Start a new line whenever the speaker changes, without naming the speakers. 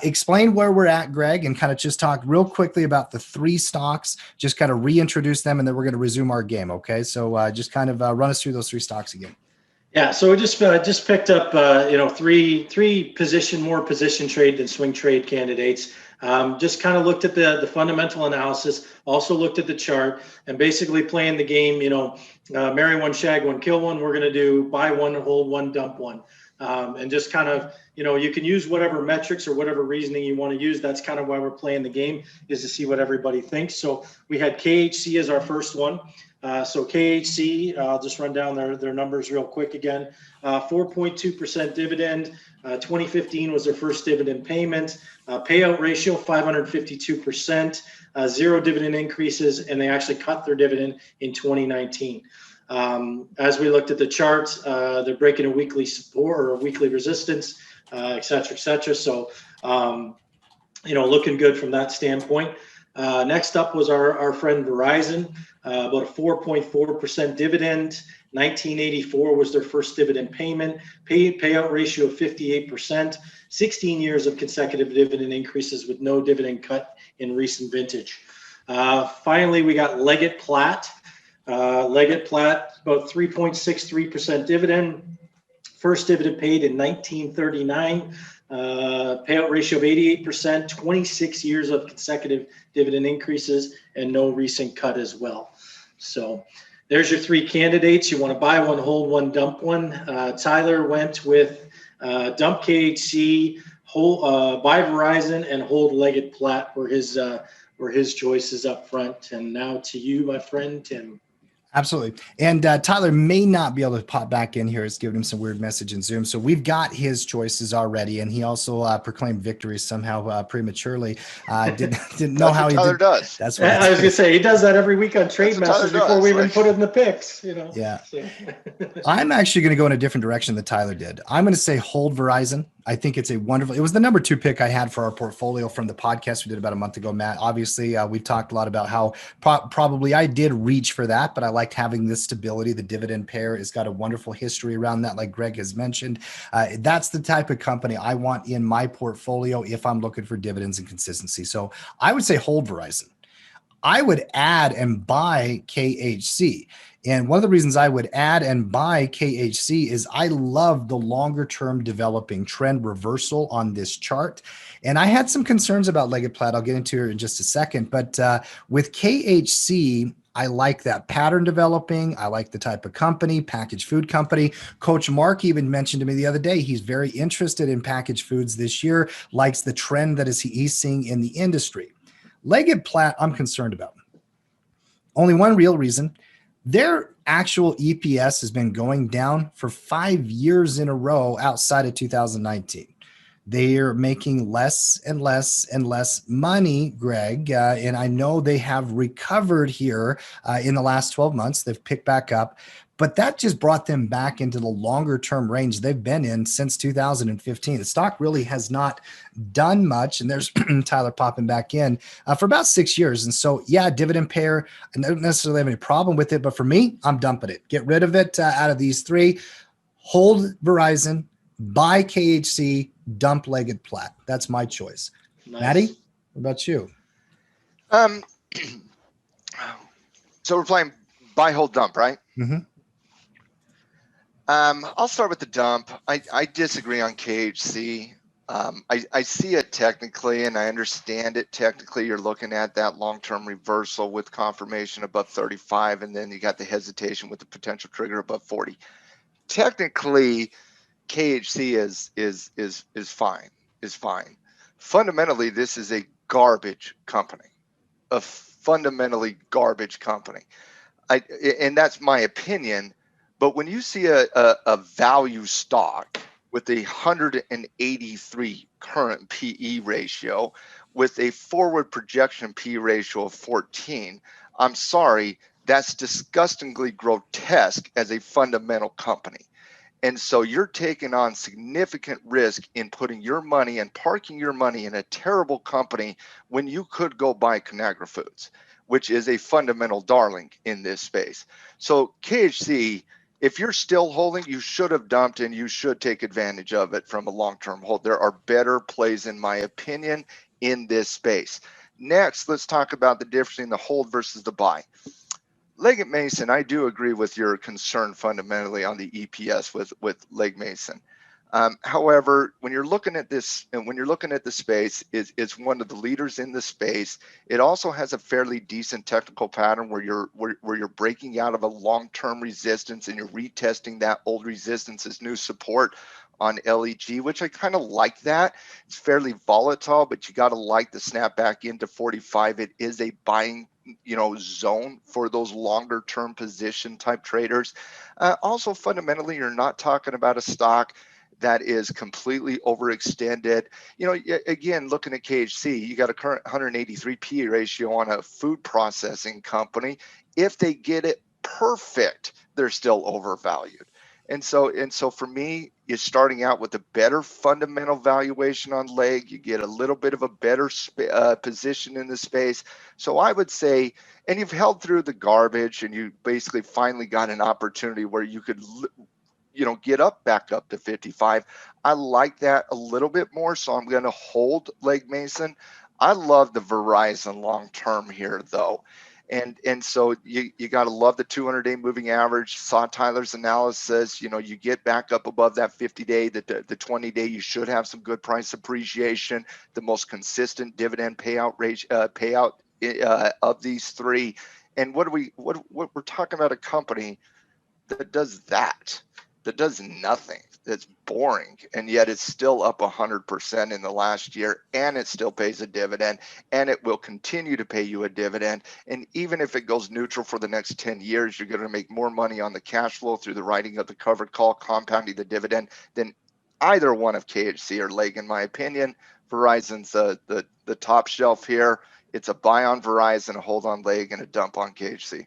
Explain where we're at, Greg, and kind of just talk real quickly about the three stocks, just kind of reintroduce them, and then we're going to resume our game. Okay. So just kind of run us through those three stocks again.
Yeah, so we just picked up three more position trade than swing trade candidates. Just kind of looked at the fundamental analysis, also looked at the chart, and basically playing the game. Marry one, shag one, kill one. We're going to do buy one, hold one, dump one, and just kind of you can use whatever metrics or whatever reasoning you want to use. That's kind of why we're playing the game, is to see what everybody thinks. So we had KHC as our first one. So KHC, I'll just run down their numbers real quick again. 4.2% dividend. 2015 was their first dividend payment. Payout ratio 552%. Zero dividend increases, and they actually cut their dividend in 2019. As we looked at the charts, they're breaking a weekly support or a weekly resistance, et cetera, et cetera. So, looking good from that standpoint. Next up was our friend Verizon, about a 4.4% dividend. 1984 was their first dividend payment. Payout ratio of 58%. 16 years of consecutive dividend increases with no dividend cut in recent vintage. Finally, we got Leggett Platt. Leggett Platt, about 3.63% dividend. First dividend paid in 1939. Payout ratio of 88%, 26 years of consecutive dividend increases, and no recent cut as well. So there's your three candidates. You want to buy one, hold one, dump one. Tyler went with dump KHC, buy Verizon, and hold Leggett Platt were his choices up front. And now to you, my friend Tim.
Absolutely. And Tyler may not be able to pop back in here. It's giving him some weird message in Zoom. So we've got his choices already. And he also proclaimed victory somehow prematurely. Didn't know how he
Tyler does.
That's what
I was going to say. He does that every week on Trade Masters before we even put it in the picks.
Yeah.
So.
I'm actually going to go in a different direction than Tyler did. I'm going to say hold Verizon. I think it's it was the number 2 pick I had for our portfolio from the podcast we did about a month ago, Matt. Obviously, we've talked a lot about how probably I did reach for that, but I liked having this stability. The dividend pair has got a wonderful history around that, like Greg has mentioned. That's the type of company I want in my portfolio if I'm looking for dividends and consistency. So I would say hold Verizon. I would add and buy KHC. And one of the reasons I would add and buy KHC is I love the longer term developing trend reversal on this chart. And I had some concerns about Leggett Platt. I'll get into it in just a second. But with KHC, I like that pattern developing. I like the type of company, packaged food company. Coach Mark even mentioned to me the other day, he's very interested in packaged foods this year, likes the trend that he's seeing in the industry. Leggett Platt, I'm concerned about. Only one real reason. Their actual EPS has been going down for 5 years in a row outside of 2019. They are making less and less and less money, Greg. And I know they have recovered here in the last 12 months. They've picked back up. But that just brought them back into the longer term range they've been in since 2015. The stock really has not done much. And there's Tyler popping back in for about 6 years. And so, yeah, dividend pair, I don't necessarily have any problem with it. But for me, I'm dumping it. Get rid of it out of these three. Hold Verizon, buy KHC, dump Leggett Platt. That's my choice. Nice. Maddie, what about you?
So we're playing buy, hold, dump, right?
Mm-hmm.
I'll start with the dump. I disagree on KHC. I see it technically, and I understand it technically. You're looking at that long-term reversal with confirmation above 35, and then you got the hesitation with the potential trigger above 40. Technically, KHC is fine. Fundamentally, this is a garbage company, and that's my opinion. But when you see a value stock with a 183 current PE ratio with a forward projection P ratio of 14, I'm sorry, that's disgustingly grotesque as a fundamental company. And so you're taking on significant risk in putting your money and parking your money in a terrible company when you could go buy Conagra Foods, which is a fundamental darling in this space. So KHC, if you're still holding, you should have dumped and you should take advantage of it from a long-term hold. There are better plays, in my opinion, in this space. Next, let's talk about the difference in the hold versus the buy. Legg Mason, I do agree with your concern fundamentally on the EPS with Legg Mason. However, when you're looking at this and when you're looking at the space, it's one of the leaders in the space. It also has a fairly decent technical pattern where you're breaking out of a long-term resistance and you're retesting that old resistance as new support on LEG, which I kind of like that. It's fairly volatile, but you got to like the snap back into 45. It is a buying zone for those longer term position type traders. Also, fundamentally, you're not talking about a stock that is completely overextended. Again, looking at KHC, you got a current 183 PE ratio on a food processing company. If they get it perfect, they're still overvalued. And so for me, you're starting out with a better fundamental valuation on Legg. You get a little bit of a better position in the space. So I would say, and you've held through the garbage, and you basically finally got an opportunity where you could get back up to 55. I like that a little bit more, so I'm going to hold Legg Mason. I love the Verizon long term here, though. And so you got to love the 200-day moving average. Saw Tyler's analysis. You get back up above that 50-day, the 20-day. You should have some good price appreciation. The most consistent dividend payout of these three. And what we're talking about, a company that does nothing, that's boring, and yet it's still up 100% in the last year, and it still pays a dividend, and it will continue to pay you a dividend. And even if it goes neutral for the next 10 years, you're going to make more money on the cash flow through the writing of the covered call, compounding the dividend, than either one of KHC or Legg, in my opinion. Verizon's the top shelf here. It's a buy on Verizon, a hold on Legg, and a dump on KHC.